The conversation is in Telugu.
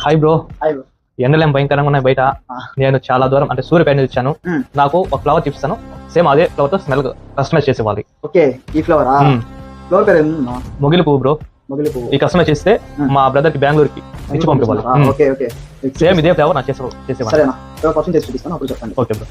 Hi bro. Hi bro. ఎండలేం భయంకరంగా ఉన్నాయి బయట. నేను చాలా దూరం అంటే సూర్యపేట నుంచి వచ్చాను. నాకు ఒక ఫ్లవర్ చూపిస్తాను, సేమ్ అదే ఫ్లవర్ తో స్మెల్ కస్టమైజ్ చేసేవాలి. ఓకే, ఈ ఫ్లవర్ ఫ్లవర్ పేరు ఏంటన్నా? మొగిలి పువ్వు బ్రో. మొగిలి పువ్వు. ఈ కస్టమైజ్ చేస్తే మా బ్రదర్ కి బెంగళూరుకి ఇచ్చి పంపివ్వాలి. ఓకే ఓకే, సేమ్ ఇదే ఫ్లవర్ నా చేసేవాళ్ళు. సరేనా, పర్సన్ చేసి చూపిస్తాను, అప్పుడు చెప్పండి. Okay bro.